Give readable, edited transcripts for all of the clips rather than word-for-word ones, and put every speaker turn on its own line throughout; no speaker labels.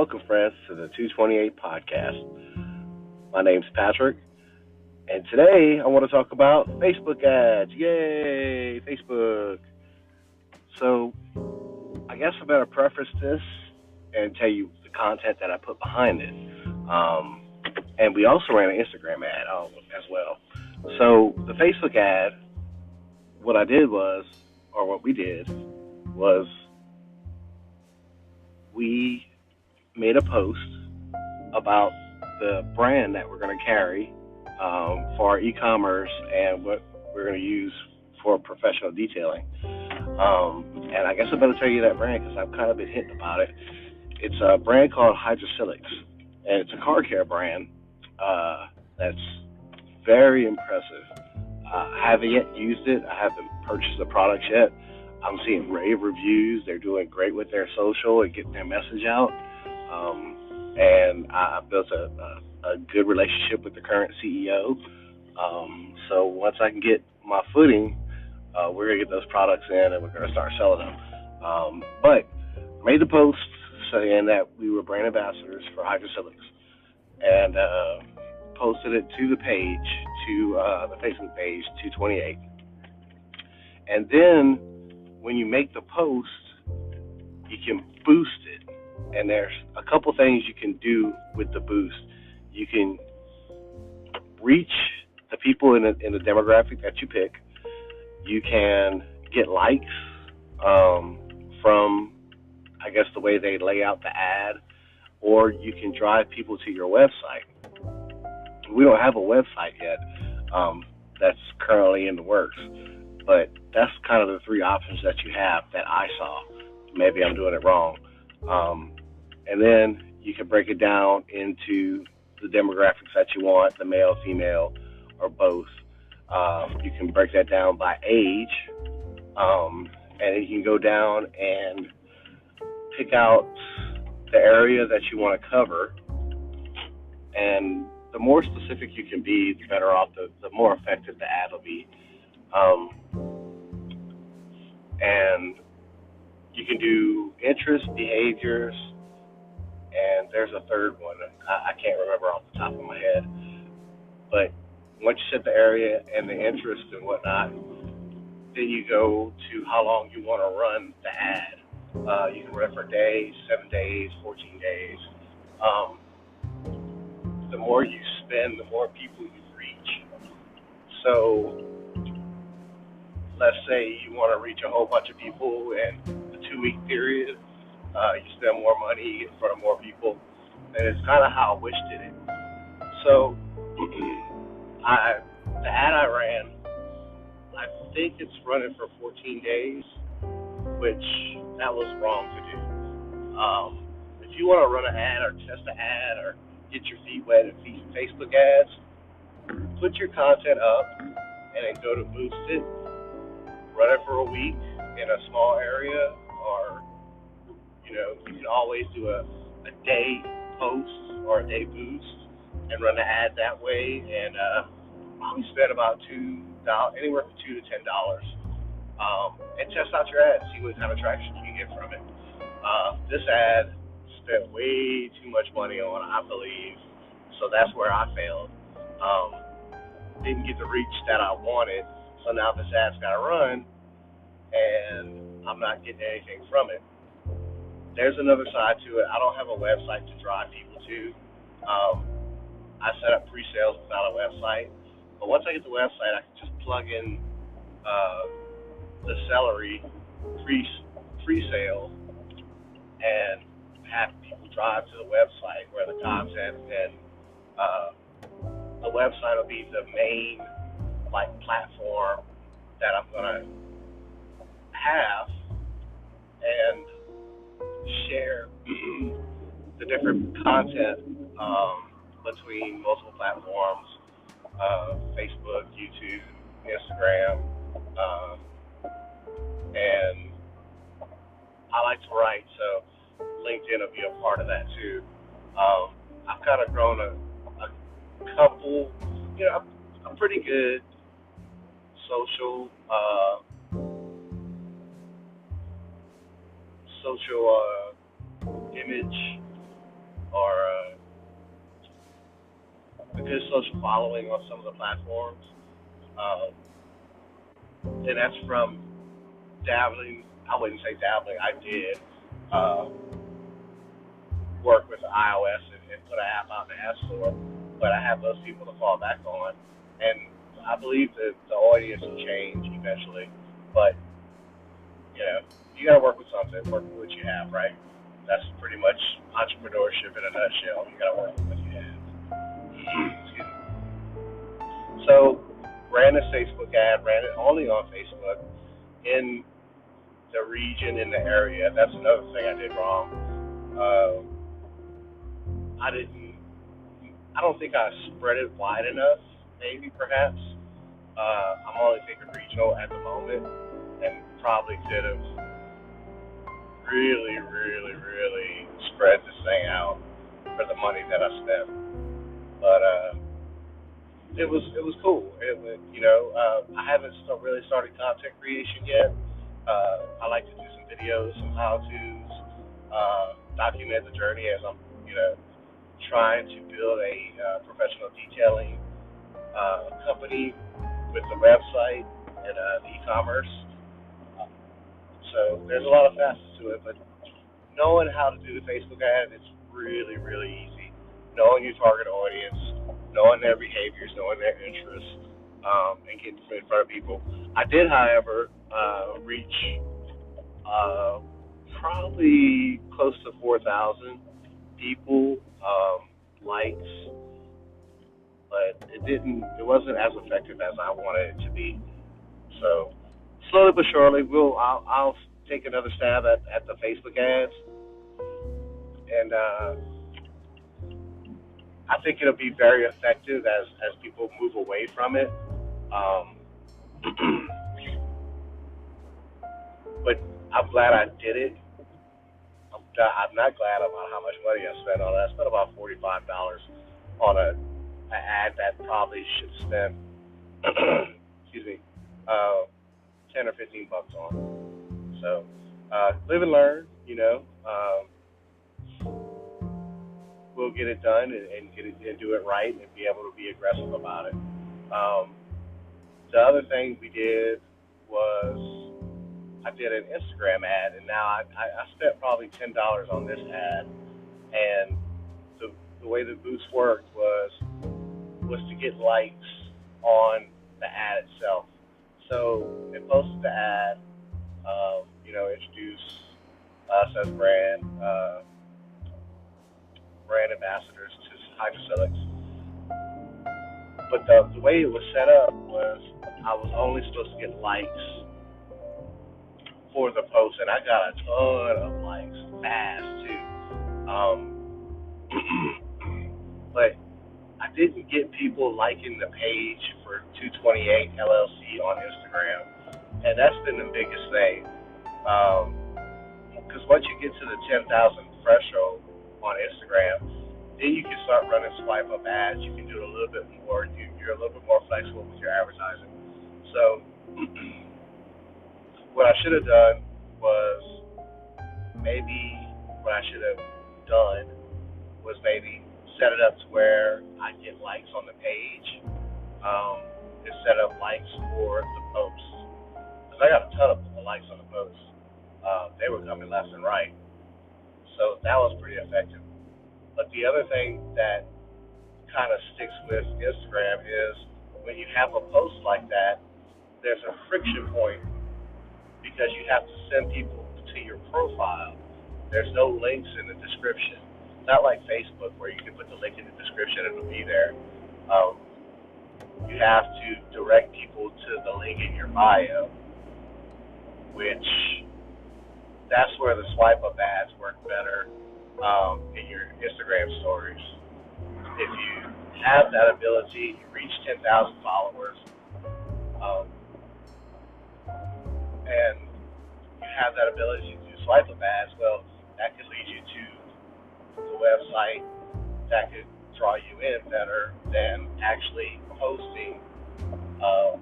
Welcome, friends, to the 228 podcast. My name's Patrick, and today I want to talk about Facebook ads. Yay, Facebook. So, I guess I better preface this and tell you the content that I put behind it. And we also ran an Instagram ad as well. So, the Facebook ad, what we did was we made a post about the brand that we're going to carry for our e-commerce and what we're going to use for professional detailing. And I guess I better tell you that brand because I've kind of been hinting about it. It's a brand called Hydrosilics, and it's a car care brand that's very impressive. I haven't yet used it. I haven't purchased the products yet. I'm seeing rave reviews. They're doing great with their social and getting their message out. And I built a good relationship with the current CEO. So once I can get my footing, we're going to get those products in and we're going to start selling them. But I made the post saying that we were brand ambassadors for Hydrosilics and posted it to the page, to the Facebook page, 228. And then when you make the post, you can boost it. And there's a couple things you can do with the boost. You can reach the people in the demographic that you pick. You can get likes from, I guess, the way they lay out the ad, or you can drive people to your website. We don't have a website yet. That's currently in the works. But that's kind of the three options that you have that I saw. Maybe I'm doing it wrong. And then you can break it down into the demographics that you want, the male, female, or both. You can break that down by age. And you can go down and pick out the area that you want to cover. And the more specific you can be, the better off, the more effective the ad will be. And you can do interests, behaviors, and there's a third one. I can't remember off the top of my head. But once you set the area and the interest and whatnot, then you go to how long you want to run the ad. You can run for days, 7 days, 14 days. The more you spend, the more people you reach. So let's say you want to reach a whole bunch of people in a 2-week period. You spend more money, you get in front of more people. And it's kind of how Wish did it. So the ad I ran, I think it's running for 14 days, which that was wrong to do. If you want to run an ad or test an ad or get your feet wet in Facebook ads, put your content up and then go to boost it. Run it for a week in a small area, or you can always do a day post or a day boost and run the ad that way, and probably spend about anywhere from $2 to $10, and test out your ad, see what kind of traction you can get from it. This ad spent way too much money on, I believe, so that's where I failed. Didn't get the reach that I wanted, so now this ad's got to run, and I'm not getting anything from it. There's another side to it. I don't have a website to drive people to. I set up pre-sales without a website, but once I get the website, I can just plug in the celery pre-sale and have people drive to the website where the content and the website will be the main platform that I'm gonna have and share the different content between multiple platforms, Facebook, YouTube, Instagram, and I like to write, so LinkedIn will be a part of that too. I've kind of grown a couple, I'm pretty good social image or a good social following on some of the platforms. Um, and that's from dabbling. I wouldn't say dabbling. I did uh, work with iOS and put an app out in the App Store, but I have those people to fall back on. And I believe that the audience will change eventually, but you got to work with something. Work with what you have, right? That's pretty much entrepreneurship in a nutshell. You got to work with what you have. Excuse me. So, ran a Facebook ad, ran it only on Facebook in the region, in the area. That's another thing I did wrong. Uh, I didn't. I don't think I spread it wide enough. Maybe, perhaps. I'm only thinking regional at the moment, and probably could have really, really, really spread this thing out for the money that I spent. But it was cool. It was, I haven't really started content creation yet. I like to do some videos, some how tos, document the journey as I'm, trying to build a professional detailing company with the website and the e-commerce. So there's a lot of facets to it, but knowing how to do the Facebook ad, it's really, really easy. Knowing your target audience, knowing their behaviors, knowing their interests, and getting in front of people. I did, however, reach probably close to 4,000 people, likes, but it wasn't as effective as I wanted it to be. So slowly but surely, I'll take another stab at the Facebook ads, and I think it'll be very effective as people move away from it. Um, but I'm glad I did it. I'm not glad about how much money I spent on it. I spent about $45 on an ad that probably should spend, excuse me, 10 or 15 bucks on. So live and learn. We'll get it done and get it and do it right and be able to be aggressive about it. The other thing we did was I did an Instagram ad, and now I spent probably $10 on this ad, and the way the boost worked was to get likes on the ad itself. So it posted the ad, introduce us as brand ambassadors to Hydrocelex. But the way it was set up was I was only supposed to get likes for the post, and I got a ton of likes fast too. But I didn't get people liking the page for 228 LLC on Instagram, and that's been the biggest thing. Because once you get to the 10,000 threshold on Instagram, then you can start running swipe up ads. You can do it a little bit more. You're a little bit more flexible with your advertising. So what I should have done was maybe set it up to where I get likes on the page instead of likes for the post. Because I got a ton of likes on the post. They were coming left and right. So that was pretty effective. But the other thing that kind of sticks with Instagram is when you have a post like that, there's a friction point because you have to send people to your profile. There's no links in the description. Not like Facebook where you can put the link in the description and it'll be there. You have to direct people to the link in your bio, which that's where the swipe up ads work better in your Instagram stories. If you have that ability, you reach 10,000 followers, and you have that ability to do swipe up ads, well, that could lead you to the website that could draw you in better than actually posting a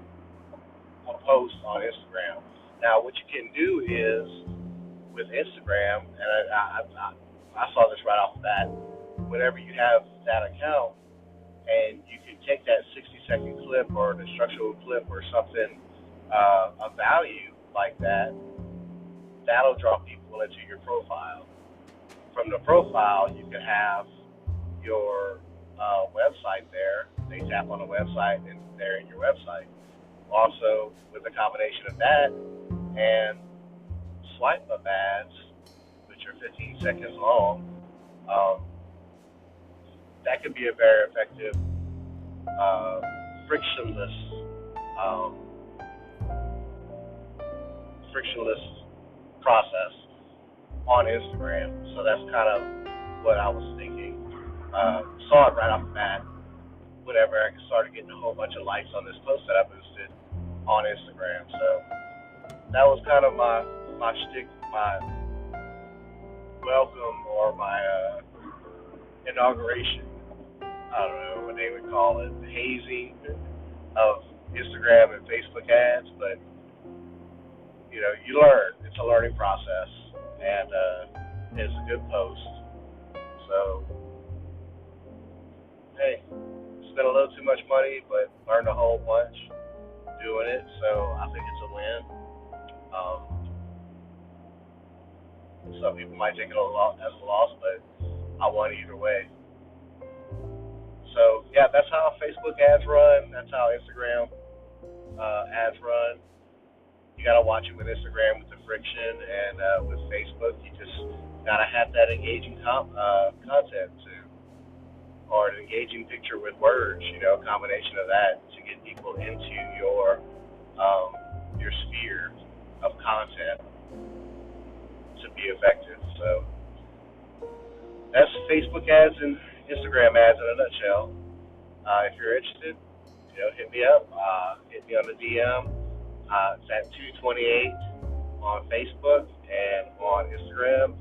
post on Instagram. Now, what you can do is with Instagram, and I saw this right off the bat, whenever you have that account, and you can take that 60-second clip or an instructional clip or something of value like that, that'll draw people into your profile. From the profile, you can have your website there. They tap on the website, and they're in your website. Also, with a combination of that and swipe up ads, which are 15 seconds long, that could be a very effective, frictionless process on Instagram. So that's kind of what I was thinking. Saw it right off the bat whenever I started getting a whole bunch of likes on this post that I boosted on Instagram. So that was kind of my shtick, my welcome, or my inauguration. I don't know what they would call it, the hazing of Instagram and Facebook ads, but you know, you learn. It's a learning process, and it's a good post. So, hey, spent a little too much money, but learned a whole bunch doing it, so I think it's a win. Some people might take it as a loss, but I won either way. So, yeah, that's how Facebook ads run. That's how Instagram ads run. You got to watch it with Instagram with the friction, and with Facebook, you just got to have that engaging content too, or an engaging picture with words, you know, a combination of that to get people into your sphere of content to be effective. So that's Facebook ads and Instagram ads in a nutshell. If you're interested, you know, hit me up. Hit me on the DM. It's at 228 on Facebook, and on Instagram,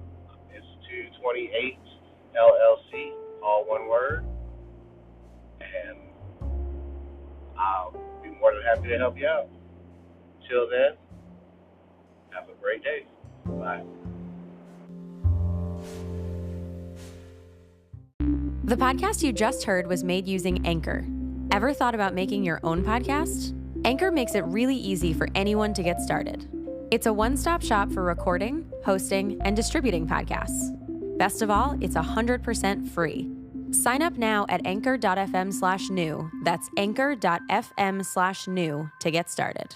it's 228 LLC, all one word. And I'll be more than happy to help you out. Till then, have a great day. Bye.
The podcast you just heard was made using Anchor. Ever thought about making your own podcast? Anchor makes it really easy for anyone to get started. It's a one-stop shop for recording, hosting, and distributing podcasts. Best of all, it's 100% free. Sign up now at anchor.fm/new. That's anchor.fm/new to get started.